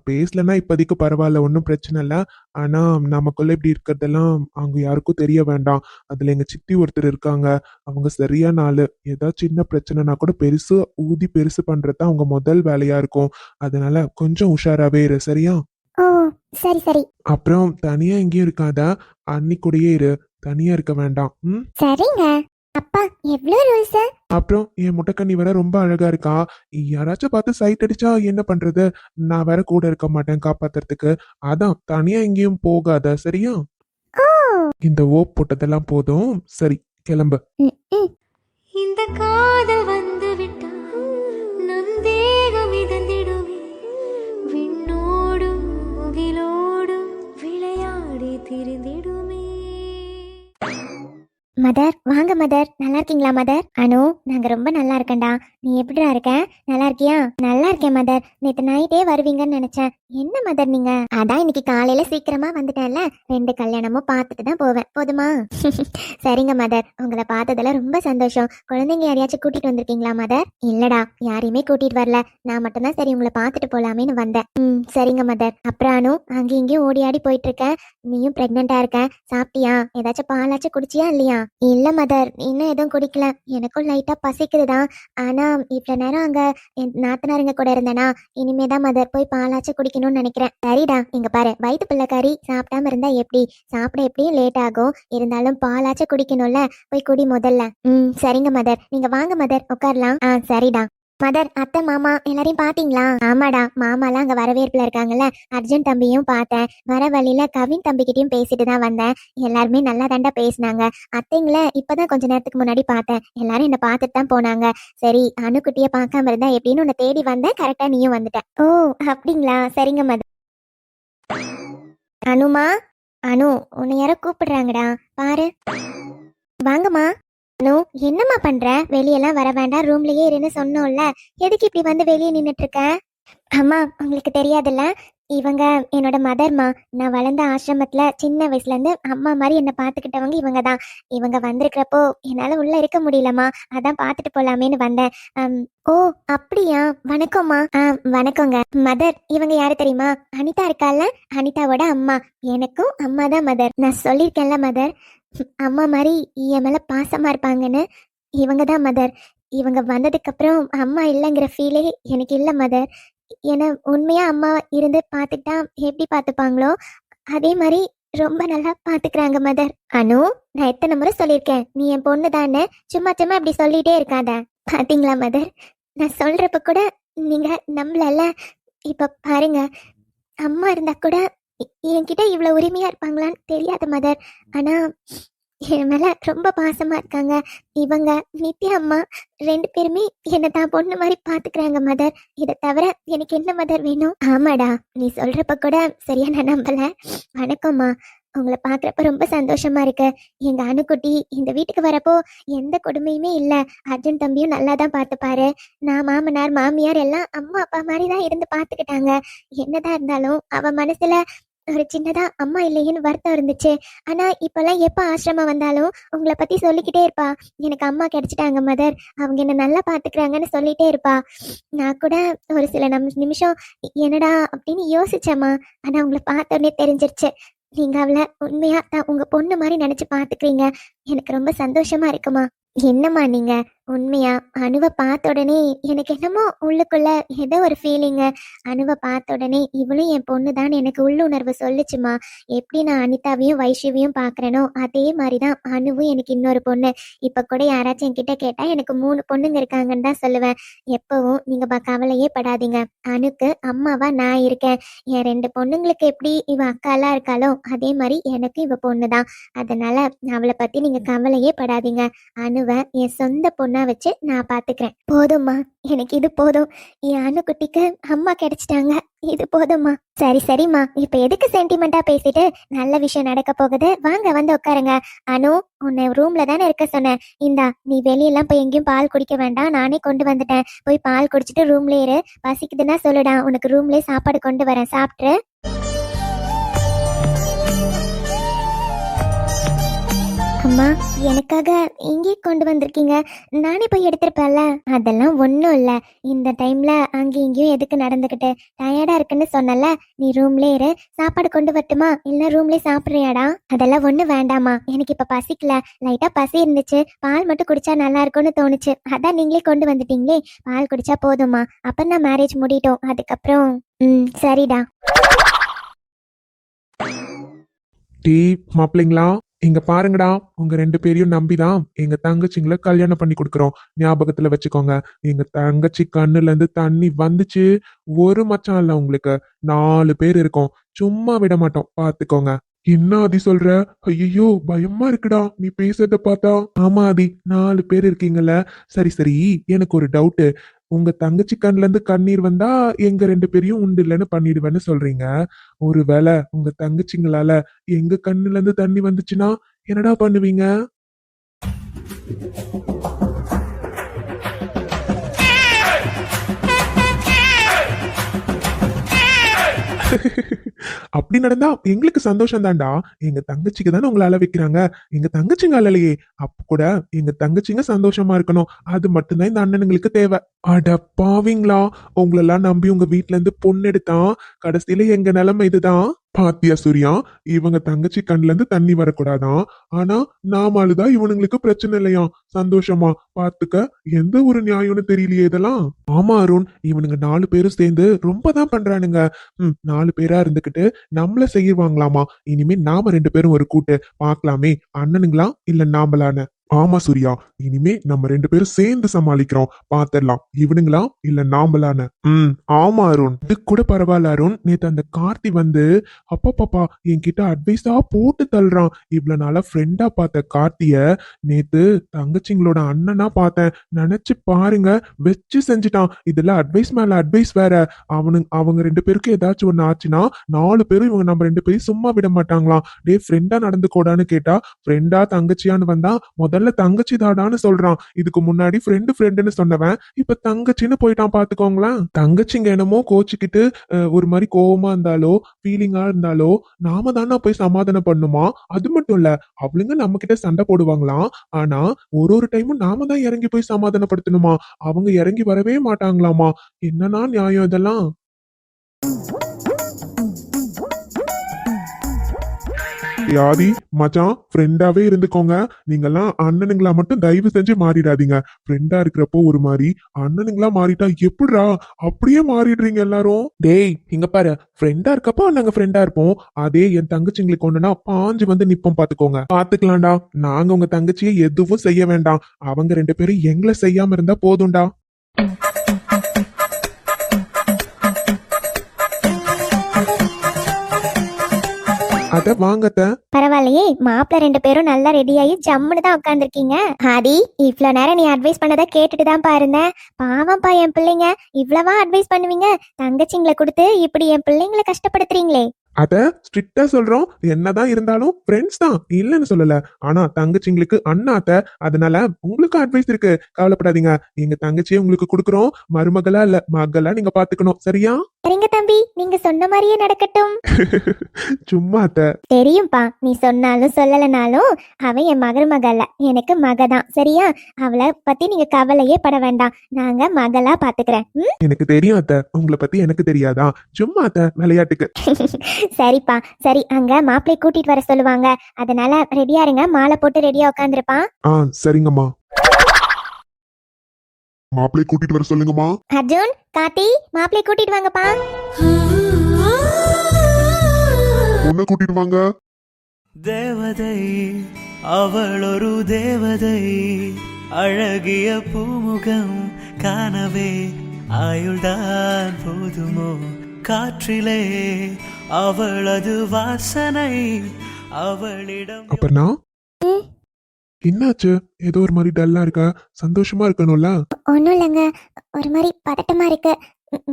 பேசலன்னா இப்போதைக்கு பரவாயில்ல, ஒன்றும் பிரச்சனை இல்லை. ஆனா நமக்குள்ள இப்படி இருக்கிறதெல்லாம் அவங்க யாருக்கும் தெரிய வேண்டாம். அதுல எங்க சித்தி ஒருத்தர் இருக்காங்க, அவங்க சரியான ஆளு. ஏதாவது சின்ன பிரச்சனைனா கூட பெருசு ஊதி பெருசு பண்றதுதான் அவங்க முதல் வேலையா இருக்கும். அதனால கொஞ்சம் உஷாராவே இரு, சரியா? ஓ, சரி சரி. அப்புறம் தனியா எங்கேயும் இருக்காத, அன்னி கூடயே இரு, தனியா இருக்க வேண்டாம். ம். சரிங்க. அப்பா, எவ்வளவு ரூல்ஸ்? அப்புறம் என் முட்டைக்கண்ணி வேற ரொம்ப அழகா இருக்கா. யாராச்சும் பார்த்து சைட் அடிச்சா என்ன பண்றது? நான் வேற கூட இருக்க மாட்டேன் காப்பாத்துறதுக்கு. அதான் தனியா எங்கேயும் போகாத, சரியா? ஓ. இந்த ஓப் போட்டதெல்லாம் போதும், சரி கிளம்பு. ம். இந்த காதல் வந்து விட்டால் நம் தேகம் மிதந்திடுமே, விண்ணோடும் முகிலோடும் விளையாடி திரிந்திடுமே. மதர், வாங்க மதர். நல்லா இருக்கீங்களா மதர்? அனு, நாங்க ரொம்ப நல்லா இருக்கேன்டா. நீ எப்படிடா இருக்க? நல்லா இருக்கியா? நல்லா இருக்கேன் மதர். நேத்து நைட்டே வருவீங்கன்னு நினைச்சேன். என்ன மதர் நீங்க? அதான் இன்னைக்கு காலையில சீக்கிரமா வந்துட்டேன்ல, 2 கல்யாணமும் பார்த்துட்டு தான் போவேன். போதுமா? சரிங்க மதர், உங்களை பார்த்ததுல ரொம்ப சந்தோஷம். குழந்தைங்க யாரையாச்சும் கூட்டிட்டு வந்திருக்கீங்களா மதர்? இல்லடா, யாரையுமே கூட்டிட்டு வரல. நான் மட்டும்தான் சரி உங்களை பார்த்துட்டு போலாமேன்னு வந்தேன். சரிங்க மதர். அப்புறம் அனு, அங்கேயும் இங்கேயும் ஓடி ஆடி போயிட்டு இருக்கேன். நீயும் பிரெக்னெண்டா இருக்க, சாப்பிட்டியா? ஏதாச்சும் பாலாச்சும் குடிச்சியா இல்லையா? இல்ல மதர், இன்னும் எதுவும் குடிக்கல. எனக்கும் லைட்டா பசிக்குதுதான். ஆனா இவ்வளவு நேரம் அங்க என் நாத்தனாருங்க கூட இருந்தேனா, இனிமேதான் மதர் போய் பாலாச்சும் குடிக்கணும்னு நினைக்கிறேன். சரிடா, இங்க பாரு, வயிற்று பிள்ளைக்காரி சாப்பிடாம இருந்தா எப்படி? சாப்பிட எப்படியும் லேட் ஆகும், இருந்தாலும் பாலாச்சும் குடிக்கணும்ல, போய் குடி முதல்ல. சரிங்க மதர், நீங்க வாங்க மதர், உட்காரலாம். சரிடா. மதர், அத்தை மாமா எல்லாரையும் பாத்தீங்களா? ஆமாடா, மாமாலாம் அங்க வரவேற்புல இருக்காங்கல்ல. அர்ஜுன் தம்பியும் பார்த்தேன். வர வழியில கவின் தம்பிக்கிட்டையும் பேசிட்டு தான் வந்தேன். எல்லாருமே நல்லா தாண்டா பேசினாங்க. அத்தைங்கள இப்பதான் கொஞ்ச நேரத்துக்கு முன்னாடி பார்த்தேன். எல்லாரும் என்ன பார்த்துட்டு தான் போனாங்க. சரி, அணுக்குட்டிய பார்க்காம இருந்தா எப்படின்னு உன்னை தேடி வந்தேன். கரெக்டா நீயும் வந்துட்ட. ஓ, அப்படிங்களா? சரிங்க மதர். அனுமா, அனு, உன்னை யாரோ கூப்பிடுறாங்கடா, பாரு. வாங்கம்மா. அனு, என்னம்மா பண்ற? வெளியெல்லாம் வர வேண்டாம், ரூம்லயே இருன்னு சொன்னோம்ல, எதுக்கு இப்படி வந்து வெளியே நின்னுட்டு இருக்க? அம்மா, உங்களுக்கு தெரியாதுல்ல, இவங்க என்னோட மதர்மா. நான் வளர்ந்த ஆசிரமத்துல சின்ன வயசுல இருந்து அம்மா மாதிரி என்ன பாத்துக்கிட்டவங்க இவங்க தான். இவங்க வந்திருக்கிறப்போ என்னால உள்ள இருக்க முடியலம்மா, அதான் பாத்துட்டு போலாமேன்னு வந்தேன். ஓ, அப்படியா? வணக்கம்மா. வணக்கங்க மதர். இவங்க யாரு தெரியுமா? அனிதா இருக்கால, அனிதாவோட அம்மா. எனக்கும் அம்மா தான் மதர். நான் சொல்லியிருக்கேன்ல மதர், அம்மா மாதிரி என் மேல பாசமா இருப்பாங்கன்னு. இவங்க தான் மதர். இவங்க வந்ததுக்கு அப்புறம் அம்மா இல்லைங்கிற ஃபீலே எனக்கு இல்லை மதர். ஏன்னா உண்மையா அம்மா இருந்து பார்த்துட்டா எப்படி பார்த்துப்பாங்களோ அதே மாதிரி ரொம்ப நல்லா பார்த்துக்கிறாங்க மதர். அனு, நான் எத்தனை முறை சொல்லியிருக்கேன், நீ என் பொண்ணு தானே, சும்மா சும்மா இப்படி சொல்லிட்டே இருக்காத. பாத்தீங்களா மதர், நான் சொல்றப்ப கூட நீங்க நம்பலல்ல. இப்ப பாருங்க, அம்மா இருந்தா கூட என்கிட்ட இவ்வளவு உரிமையா இருப்பாங்களான்னு தெரியாது மதர். ஆனா என் மேல ரொம்ப பாசமா இருக்காங்க. இவங்க நித்யா அம்மா 2 பேருமே என்னை தான் பொண்ணு மாதிரி பாத்துக்கிறாங்க மதர். இதை தவிர எனக்கு என்ன மதர் வேணும்? ஆமாடா, நீ சொல்றப்ப கூட சரியா நான் நம்பல. வணக்கம்மா. உங்களை பார்க்குறப்ப ரொம்ப சந்தோஷமா இருக்கு. எங்க அணுக்குட்டி இந்த வீட்டுக்கு வரப்போ எந்த கொடுமையுமே இல்லை. அர்ஜுன் தம்பியும் நல்லா தான் பார்த்துப்பாரு. நான் மாமனார் மாமியார் எல்லாம் அம்மா அப்பா மாதிரி தான் இருந்து பார்த்துக்கிட்டாங்க. என்னதான் இருந்தாலும் அவ மனசுல ஒரு சின்னதா அம்மா இல்லையேன்னு வருத்தம் இருந்துச்சு. ஆனா இப்பெல்லாம் எப்ப ஆசிரமம் வந்தாலும் உங்களை பத்தி சொல்லிக்கிட்டே இருப்பா. எனக்கு அம்மா கிடைச்சிட்டாங்க மதர், அவங்க என்ன நல்லா பாத்துக்கிறாங்கன்னு சொல்லிட்டே இருப்பா. நான் கூட ஒரு சில நிமிஷம் என்னடா அப்படின்னு யோசிச்சேம்மா. ஆனா உங்களை பார்த்தோன்னே தெரிஞ்சிருச்சு, நீங்க அவளை உண்மையா தான் உங்க பொண்ணு மாதிரி நினைச்சு பாத்துக்கிறீங்க. எனக்கு ரொம்ப சந்தோஷமா இருக்குமா. என்னம்மா நீங்க உண்மையா அணுவை பார்த்த உடனே எனக்கு என்னமோ உள்ளுக்குள்ள ஏதோ ஒரு ஃபீலிங்கு. அணுவை பார்த்த உடனே இவளும் என் பொண்ணு தான் எனக்கு உள்ளுணர்வு சொல்லுச்சுமா. எப்படி நான் அனிதாவையும் வைஷ்யவையும் பார்க்குறேனோ அதே மாதிரி தான் அணுவும் எனக்கு இன்னொரு பொண்ணு. இப்போ கூட யாராச்சும் என்கிட்ட கேட்டால் எனக்கு 3 பொண்ணுங்க இருக்காங்கன்னு தான் சொல்லுவேன். எப்பவும் நீங்கள் கவலையே படாதீங்க. அணுக்கு அம்மாவா நான் இருக்கேன். என் 2 பொண்ணுங்களுக்கு எப்படி இவ அக்காலாம் இருக்காளோ அதே மாதிரி எனக்கு இவ பொண்ணு தான். அதனால அவளை பற்றி நீங்கள் கவலையே படாதீங்க. அணுவை என் சொந்த பொண்ணு வச்சு நான் பாத்துக்கிறேன். போதும்மா, எனக்கு இது போதும். என் அணுக்குட்டிக்கு அம்மா கிடைச்சிட்டாங்க, இது போதும்மா. சரி சரிம்மா, இப்ப எதுக்கு சென்டிமெண்டா பேசிட்டு, நல்ல விஷயம் நடக்க போகுது, வாங்க வந்து உட்காருங்க. அனு, உன்னை ரூம்ல தானே இருக்க சொன்னேன். இந்தா, நீ வெளியெல்லாம் போய் எங்கேயும் பால் குடிக்க வேண்டாம், நானே கொண்டு வந்துட்டேன். போய் பால் குடிச்சிட்டு ரூம்ல இரு. பசிக்குதுன்னா சொல்லுடா, உனக்கு ரூம்லயே சாப்பாடு கொண்டு வரேன், சாப்பிட்ரு. அம்மா, எனக்காக இங்கே கொண்டு வந்திருக்கீங்க, நானே போய் எடுத்திருப்பேன்ல. அதெல்லாம் ஒன்றும் இல்லை. இந்த டைம்ல அங்கேயும் இங்கேயும் எதுக்கு நடந்துக்கிட்டு, டயர்டா இருக்குன்னு சொன்னல, நீ ரூம்லே இரு. சாப்பாடு கொண்டு வரட்டுமா, இல்லை ரூம்லே சாப்பிட்றியாடா? அதெல்லாம் ஒன்றும் வேண்டாமா, எனக்கு இப்போ பசிக்கல. லைட்டா பசி இருந்துச்சு, பால் மட்டும் குடிச்சா நல்லா இருக்கும்னு தோணுச்சு. அதான் நீங்களே கொண்டு வந்துட்டீங்களே, பால் குடிச்சா போதுமா. அப்ப நான் மேரேஜ் முடிட்டோம், அதுக்கப்புறம் சரிடா. டீ மாப்பிள்ளைங்களா, இங்க பாருங்கடா, உங்க 2 பேரையும் நம்பிதான் எங்க தங்கச்சிங்களை கல்யாணம் பண்ணி கொடுக்குறோம். ஞாபகத்துல வச்சுக்கோங்க, எங்க தங்கச்சி கண்ணுல இருந்து தண்ணி வந்துச்சு. ஒரு மச்சான் இல்ல, உங்களுக்கு 4 பேர் இருக்கோம். சும்மா விட மாட்டோம், பாத்துக்கோங்க. என்ன ஆதி சொல்ற? ஐயோ பயமா இருக்குடா நீ பேசுறத பார்த்தா. ஆமா ஆதி, 4 பேர் இருக்கீங்கல்ல. சரி சரி, எனக்கு ஒரு டவுட்டு. உங்க தங்கச்சி கண்ணுல இருந்து கண்ணீர் வந்தா எங்க 2 பேரையும் உண்டு இல்லைன்னு பண்ணிடுவேன்னு சொல்றீங்க. ஒருவேளை உங்க தங்கச்சிங்களால எங்க கண்ணுல இருந்து தண்ணி வந்துச்சுன்னா என்னடா பண்ணுவீங்க? அப்படி நடந்தா எங்களுக்கு சந்தோஷம் தான்டா. எங்க தங்கச்சிக்கு தானே உங்களை அழ வைக்கிறாங்க, எங்க தங்கச்சிங்க அழலையே. அப்ப கூட எங்க தங்கச்சிங்க சந்தோஷமா இருக்கணும், அது மட்டும்தான் இந்த அண்ணனுங்களுக்கு தேவை. அட பாவீங்களா, உங்களெல்லாம் நம்பி உங்க வீட்டுல இருந்து பொண்ணு எடுத்தான், கடைசியில எங்க நிலைமை இதுதான். பாத்தியா சூர்யா, இவங்க தங்கச்சி கண்ணுல இருந்து தண்ணி வரக்கூடாதான், ஆனா நாம அழுதா இவனுங்களுக்கு பிரச்சனை இல்லையா? சந்தோஷமா பாத்துக்க. எந்த ஒரு நியாயம்னு தெரியலையே இதெல்லாம். ஆமா அருண், இவனுங்க 4 பேரும் சேர்ந்து ரொம்ப தான் பண்றானுங்க. 4 பேரா இருந்துகிட்டு நம்மள செய்வாங்களாமா. இனிமே நாம 2 பேரும் ஒரு கூட்டு பார்க்கலாமே, அண்ணனுங்களா இல்ல நாமளான. ஆமா சூர்யா, இனிமே நம்ம 2 பேரும் சேர்ந்து சமாளிக்கிறோம், பாத்திரலாம். இவனுங்களா இல்ல நாமளான. ஆமா அருண், இது கூட பரவாயில்ல அருண். நேத்து அந்த கார்த்தி வந்து அப்பா என்கிட்ட அட்வைஸா போட்டு தள்ளுறான். இவ்வளவு நாளா ஃப்ரெண்டா பார்த்த கார்த்திய நேத்து தங்கச்சிங்களோட அண்ணனா பார்த்தேன். நினைச்சு பாருங்க, வச்சு செஞ்சுட்டான். இதுல அட்வைஸ் மேல அட்வைஸ் வேற. அவங்க 2 பேருக்கும் ஏதாச்சும் ஒண்ணு ஆச்சுன்னா 4 பேரும் இவங்க நம்ம 2 பேரும் சும்மா விட மாட்டாங்களாம். டே ஃப்ரெண்டா நடந்துக்கோடான்னு கேட்டா, ஃப்ரெண்டா தங்கச்சியான்னு வந்தா முதல்ல தங்கச்சி தாடான்னு சொல்றான். இதுக்கு முன்னாடி ஃப்ரெண்டுன்னு சொன்னவன் இப்ப தங்கச்சின்னு போயிட்டான், பாத்துக்கோங்களேன். தங்கச்சிங்க என்னமோ கோச்சுக்கிட்டு ஒரு மாதிரி கோவமா இருந்தாலோ ஃபீலிங்கா இருந்தாலோ நாம தானே போய் சமாதானம் பண்ணுமா. அது மட்டும் இல்ல, அவளுங்க நம்ம கிட்ட சண்டை போடுவாங்களாம். ஆனா ஒரு டைமும் நாம தான் இறங்கி போய் சமாதானப்படுத்தணுமா, அவங்க இறங்கி வரவே மாட்டாங்களாமா. என்னன்னா நியாயம் இதெல்லாம்? யாதி மச்சான், ஃப்ரெண்டாவே இருந்துக்கோங்க. நீங்கெல்லாம் அண்ணனுங்களா மட்டும் தயவு செஞ்சு மாறிடாதீங்க. ஃப்ரெண்டா இருக்கிறப்போ ஒரு மாதிரி, அண்ணனுங்களா மாறிட்டா எப்படிரா அப்படியே மாறிடுறீங்க எல்லாரும்? டேய் இங்க பாரு, ஃப்ரெண்டா இருக்கப்போ நாங்க ஃப்ரெண்டா இருப்போம். அதே என் தங்கச்சிங்களுக்கு ஒண்ணுனா பாஞ்சு வந்து நிப்போம், பாத்துக்கோங்க. பாத்துக்கலாம்டா, நாங்க உங்க தங்கச்சியை எதுவும் செய்ய வேண்டாம். அவங்க 2 பேரும் எங்களை செய்யாம இருந்தா போதும்டா. அத வாங்கத்த. பரவாயில்லையே, மாப்பிள்ள 2 பேரும் நல்லா ரெடியாகி ஜம்முன்னு தான் உட்காந்துருக்கீங்க. ஆதி, இவ்வளோ நேரம் நீ அட்வைஸ் பண்ணதை கேட்டுட்டு தான் பாருந்தேன். பாவம்ப்பா என் பிள்ளைங்க, இவ்வளவா அட்வைஸ் பண்ணுவீங்க? தங்கச்சிங்களை கொடுத்து இப்படி என் பிள்ளைங்களை கஷ்டப்படுத்துறீங்களே. அத ஸ்ட்ரிக்டா சொல்றோம். என்னதான் இருந்தாலும் ஃப்ரெண்ட்ஸ் தான், இல்லன்னு சொல்லல. ஆனா தங்கச்சிங்களுக்கு அண்ணா அத்த. அதனால உங்களுக்கும் அட்வைஸ் இருக்கு. கவலைப்படாதீங்க. எங்க தங்கச்சியை உங்களுக்கு குடுக்குறோம். மருமகளா இல்ல, மகளா நீங்க பாத்துக்கணும். சரியா? சரிங்க தம்பி, நீங்க சொன்ன மாதிரியே நடக்கட்டும். சும்மா அத்த. தெரியும்பா, நீ சொன்னாலும் சொல்லலைனாலும் அவ என் மருமகள், எனக்கு மக தான். சரியா? அவளை பத்தி நீங்க கவலையே பட வேண்டாம். நாங்க மகளா பாத்துக்கிறேன். ம்? எனக்கு தெரியும் அத்த. உங்களை பத்தி எனக்கு தெரியாதா? சும்மா அத்த, விளையாட்டுக்கு. சரிப்பா, சரி. அங்க மாப்பிள்ளை கூட்டிட்டு வர சொல்லுவாங்க. அதனால ரெடியா இருங்க. மாலை போட்டு ரெடியா உட்காந்துருப்பான். சரிங்கம்மா. மாப்பிள்ளை கூட்டிட்டு வர சொல்லுங்கம்மா. அர்ஜுன், கார்த்தி, மாப்பிள்ளை கூட்டிட்டு வாங்கப்பா. பொண்ணை கூட்டிட்டு வாங்க. தேவதை அவள் ஒரு தேவதை, அழகிய பூமுகம் காணவே ஆயுள்தான் போதுமோ, காற்றிலே அவளது வாசனை அவளிடம். அப்பர்ணா, என்னாச்சு? ஏதோ ஒரு மாதிரி டல்லா இருக்க. சந்தோஷமா இருக்கணும்ல? ஒன்றும் இல்லைங்க, ஒரு மாதிரி பதட்டமா இருக்கு.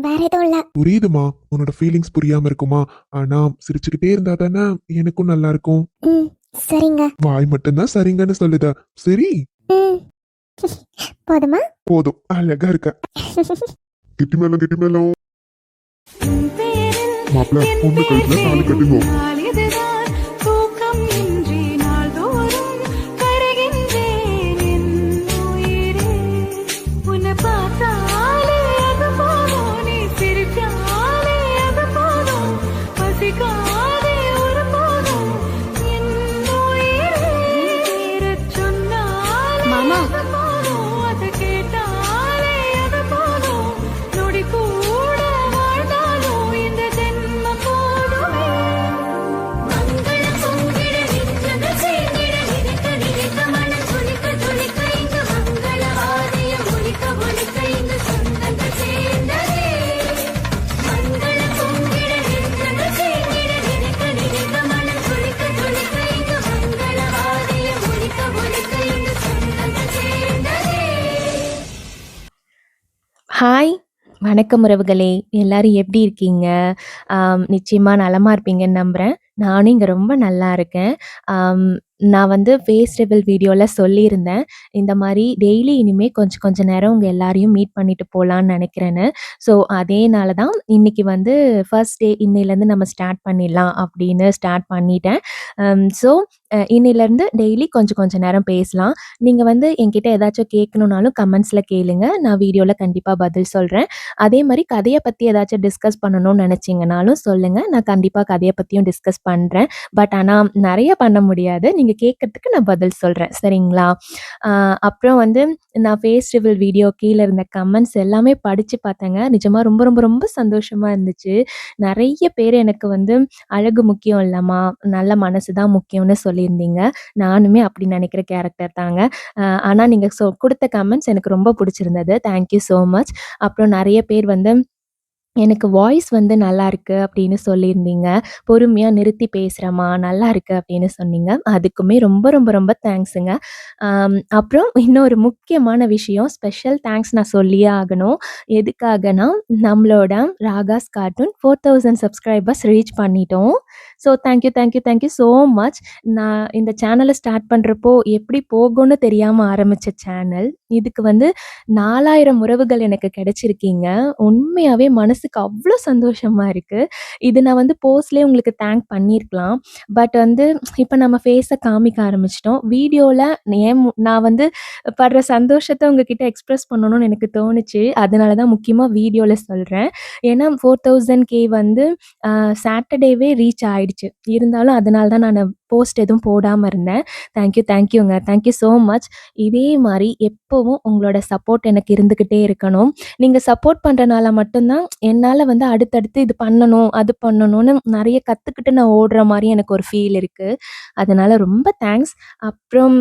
வேற எதுவும் இல்ல. புரியுதுமா, உன்னோட ஃபீலிங்ஸ் புரியாம இருக்குமா? ஆனா சிரிச்சுக்கிட்டே இருந்தா தானே எனக்கும் நல்லா இருக்கும். ம், சரிங்க. வாய் மட்டும்தான் சரிங்கன்னு சொல்லுத. சரி, ம். போதுமா? போதும். அழகா இருக்க. கெட்டி மேளம். மாப்பிள்ளை பொண்ணு கழுத்துல தாலி கட்டுங்க. ஹாய்! வணக்கம் உறவுகளே! எல்லாரும் எப்படி இருக்கீங்க? நிச்சயமா நலமா இருப்பீங்கன்னு நம்புறேன். நானும் இங்க ரொம்ப நல்லா இருக்கேன். ஆம், நான் வந்து ஃபேஸ் ரிவீல் வீடியோல சொல்லியிருந்தேன். இந்த மாரி டெய்லி இனிமே கொஞ்சம் கொஞ்ச நேரம் உங்க எல்லாரையும் மீட் பண்ணிட்டு போலான்னு நெனைக்கிறேன்னு. ஸோ அதேனால தான் இன்னைக்கு வந்து ஃபர்ஸ்ட் டே இன்னையிலேருந்து நம்ம ஸ்டார்ட் பண்ணிடலாம் அப்படின்னு ஸ்டார்ட் பண்ணிட்டேன். ஸோ இன்னையிலேருந்து டெய்லி கொஞ்சம் கொஞ்ச நேரம் பேசலாம். நீங்க வந்து என்கிட்ட ஏதாச்சும் கேட்கணும்னாலும் கமெண்ட்ஸ்ல கேளுங்க. நான் வீடியோல கண்டிப்பா பதில் சொல்றேன். அதே மாரி கதைய பத்தி ஏதாச்சும் டிஸ்கஸ் பண்ணணும்னு நெனைச்சீங்கனாலும் சொல்லுங்க. நான் கண்டிப்பா கதைய பத்தியும் டிஸ்கஸ் பண்றேன். பட் ஆனா நெறைய பண்ண முடியாது. நீங்க கேட்கறதுக்கு நான் பதில் சொல்றேன். சரிங்களா? அப்புறம் வந்து நான் ஃபேஸ் ரிவீல் வீடியோ கீழ இருந்த கமெண்ட்ஸ் எல்லாமே படிச்சு பார்த்தேங்க. நிஜமா ரொம்ப ரொம்ப ரொம்ப சந்தோஷமா இருந்துச்சு. நெறைய பேர் எனக்கு வந்து அழகு முக்கியம் இல்லம்மா, நல்ல மனசு தான் முக்கியம்னு சொல்லியிருந்தீங்க. நானுமே அப்படி நெனைக்கிற கேரக்டர் தாங்க. ஆனா நீங்க குடுத்த கமெண்ட்ஸ் எனக்கு ரொம்ப புடிச்சிருந்தது. Thank you so much. அப்புறம் நெறைய பேர் வந்து எனக்கு வாய்ஸ் வந்து நல்லாயிருக்கு அப்படின்னு சொல்லியிருந்தீங்க. பொறுமையா நிறுத்தி பேசுறேம்மா, நல்லாயிருக்கு அப்படின்னு சொன்னீங்க. அதுக்குமே ரொம்ப ரொம்ப ரொம்ப தேங்க்ஸுங்க. அப்புறம் இன்னொரு முக்கியமான விஷயம், ஸ்பெஷல் தேங்க்ஸ் நான் சொல்லியே ஆகணும். எதுக்காகன்னா, நம்மளோட ராகாஸ் கார்ட்டூன் 4000 சப்ஸ்கிரைபர்ஸ் ரீச் பண்ணிட்டோம். So thank you so much. நான் இந்த சேனலை ஸ்டார்ட் பண்ணுறப்போ எப்படி போகும்னு தெரியாமல் ஆரம்பித்த சேனல், இதுக்கு வந்து 4000 உறவுகள் எனக்கு கிடைச்சிருக்கீங்க. உண்மையாகவே மனசுக்கு அவ்வளோ சந்தோஷமாக இருக்குது. இது நான் வந்து போஸ்ட்லேயே உங்களுக்கு தேங்க் பண்ணியிருக்கலாம். பட் வந்து இப்போ நம்ம ஃபேஸை காமிக்க ஆரம்பிச்சிட்டோம். வீடியோவில் நான் வந்து படுற சந்தோஷத்தை உங்ககிட்ட எக்ஸ்ப்ரெஸ் பண்ணணும்னு எனக்கு தோணுச்சு. அதனால தான் முக்கியமாக வீடியோவில் சொல்கிறேன். ஏன்னா 4000K வந்து சாட்டர்டேவே ரீச் ஆயிடுச்சு. இருந்தாலும் அதனால தான் நான் போஸ்ட் எதுவும் போடாமல் இருந்தேன். தேங்க்யூங்க. Thank you so much. இதே மாதிரி எப்போவும் உங்களோட சப்போர்ட் எனக்கு இருந்துக்கிட்டே இருக்கணும். நீங்கள் சப்போர்ட் பண்ணுறனால மட்டும்தான் என்னால் வந்து அடுத்தடுத்து இது பண்ணணும், அது பண்ணணும்னு நிறைய கற்றுக்கிட்டு நான் ஓடுற மாதிரி எனக்கு ஒரு ஃபீல் இருக்குது. அதனால் ரொம்ப தேங்க்ஸ். அப்புறம்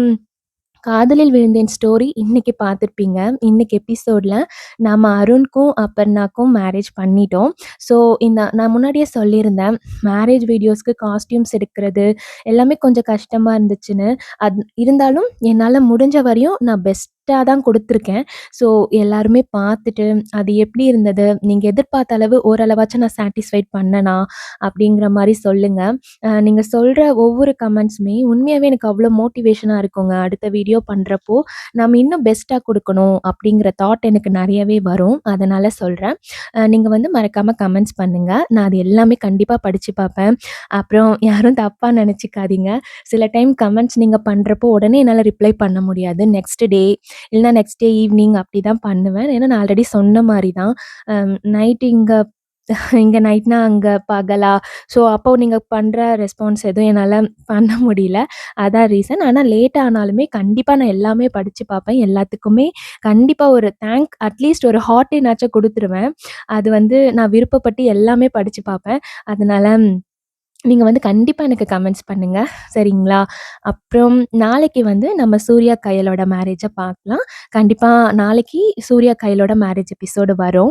காதலில் விழுந்தேன் ஸ்டோரி இன்னைக்கு பார்த்துருப்பீங்க. இன்னைக்கு எபிசோடில் நம்ம அருணுக்கும் அப்பர்ணாக்கும் மேரேஜ் பண்ணிட்டோம். ஸோ நான் முன்னாடியே சொல்லியிருந்தேன், மேரேஜ் வீடியோஸ்க்கு காஸ்டியூம்ஸ் எடுக்கிறது எல்லாமே கொஞ்சம் கஷ்டமாக இருந்துச்சுன்னு. இருந்தாலும் என்னால் முடிஞ்ச வரையும் நான் பெஸ்ட் தான் குடுத்துருக்கேன். ஸோ எல்லாருமே பார்த்துட்டு, அது எப்படி இருந்தது? நீங்க எதிர்பார்த்த அளவு ஓரளவாச்சும் நான் சாட்டிஸ்ஃபைட் பண்ணனா? அப்படிங்கிற மாரி சொல்லுங்க. நீங்க சொல்ற ஒவ்வொரு கமெண்ட்ஸுமே உண்மையாவே எனக்கு அவ்வளோ மோட்டிவேஷனா இருக்குங்க. அடுத்த வீடியோ பண்றப்போ, நம்ம இன்னும் பெஸ்ட்டா குடுக்கணும் அப்படிங்கிற தாட் எனக்கு நெறையவே வரும். அதனால சொல்றேன். நீங்க வந்து மறக்காம கமெண்ட்ஸ் பண்ணுங்க. நான் அது எல்லாமே கண்டிப்பா படிச்சு பார்ப்பேன். அப்புறம் யாரும் தப்பா நெனச்சுக்காதீங்க. சில டைம் கமெண்ட்ஸ் நீங்க பண்றப்போ உடனே என்னால ரிப்ளை பண்ண முடியாது. நெக்ஸ்ட் டே இல்லனா நெக்ஸ்ட் டே ஈவினிங் அப்படிதான் பண்ணுவேன். ஏன்னா நான் ஆல்ரெடி சொன்ன மாரி தான். நைட் இங்க இங்க நைட்னா அங்க பகலா? ஸோ அப்போ நீங்க பண்ற ரெஸ்பான்ஸ் எதுவும் என்னால பண்ண முடியல. அதான் ரீசன். ஆனா லேட் ஆனாலுமே கண்டிப்பா நான் எல்லாமே படிச்சு பார்ப்பேன். எல்லாத்துக்குமே கண்டிப்பா ஒரு அட்லீஸ்ட் ஒரு ஹார்ட்டினாச்சும் குடுத்துருவேன். அது வந்து நான் விருப்பப்பட்டு எல்லாமே படிச்சு பார்ப்பேன். அதனால நீங்க வந்து கண்டிப்பா எனக்கு கமெண்ட்ஸ் பண்ணுங்க. சரிங்களா? அப்புறம் நாளைக்கு வந்து நம்ம சூர்யா, கயலோட மேரேஜ பார்க்கலாம். கண்டிப்பா நாளைக்கு சூர்யா, கயலோட மேரேஜ் எபிசோடு வரும்.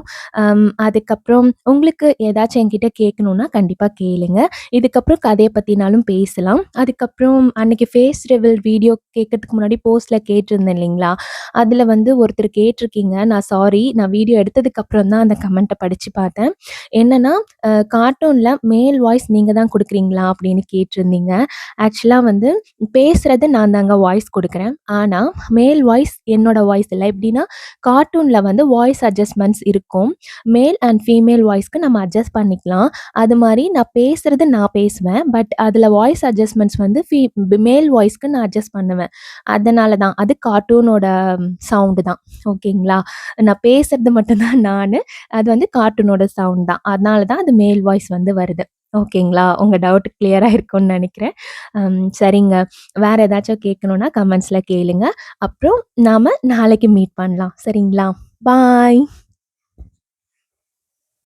அதுக்கப்புறம் உங்களுக்கு ஏதாச்சும் என்கிட்ட கேட்கணும்னா கண்டிப்பா கேளுங்க. இதுக்கப்புறம் கதைய பத்தினாலும் பேசலாம். அதுக்கப்புறம் அன்னைக்கு ஃபேஸ் ரிவீல் வீடியோ கேட்கறதுக்கு முன்னாடி போஸ்ட்ல கேட்டிருந்தேன் இல்லைங்களா? அதுல வந்து ஒருத்தர் கேட்டிருக்கீங்க. நான் வீடியோ எடுத்ததுக்கு அப்புறம் தான் அந்த கமெண்ட்ட படிச்சு பார்த்தேன். என்னன்னா, கார்ட்டூன்ல மேல் வாய்ஸ் நீங்க தான் குடுக்குறீங்களா? அப்படின்னு கேட்டிருந்தீங்க. ஆக்சுவலா வந்து பேசுறது நான் தாங்க வாய்ஸ் குடுக்குறேன். ஆனா, மேல் வாய்ஸ் என்னோட வாய்ஸ் இல்ல. எப்படின்னா, கார்ட்டூன்ல வந்து வாய்ஸ் அட்ஜஸ்ட்மெண்ட்ஸ் இருக்கும். மேல் அண்ட் ஃபீமேல் வாய்ஸ்க்கு நம்ம அட்ஜஸ்ட் பண்ணிக்கலாம். அது மாரி நான் பேசுறது நான் பேசுவேன். பட் அதுல வாய்ஸ் அட்ஜஸ்ட்மெண்ட்ஸ் வந்து மேல் வாய்ஸ்க்கு நான் அட்ஜஸ்ட் பண்ணுவேன். அதனால தான். அது கார்ட்டூனோட சவுண்டு தான். ஓகேங்களா? நான் பேசுறது மட்டும் தான் நானு. அது வந்து கார்ட்டூனோட சவுண்ட் தான். அதனால தான் அது மேல் வாய்ஸ் வந்து வருது. ஓகேங்களா? உங்க டவுட் கிளியரா இருக்கும்னு நெனைக்கிறேன். சரிங்க. வேற ஏதாச்சும் கேட்கணும்னா கமெண்ட்ஸ்ல கேளுங்க. அப்புறம் நாம நாளைக்கு மீட் பண்ணலாம். சரிங்களா? பாய்.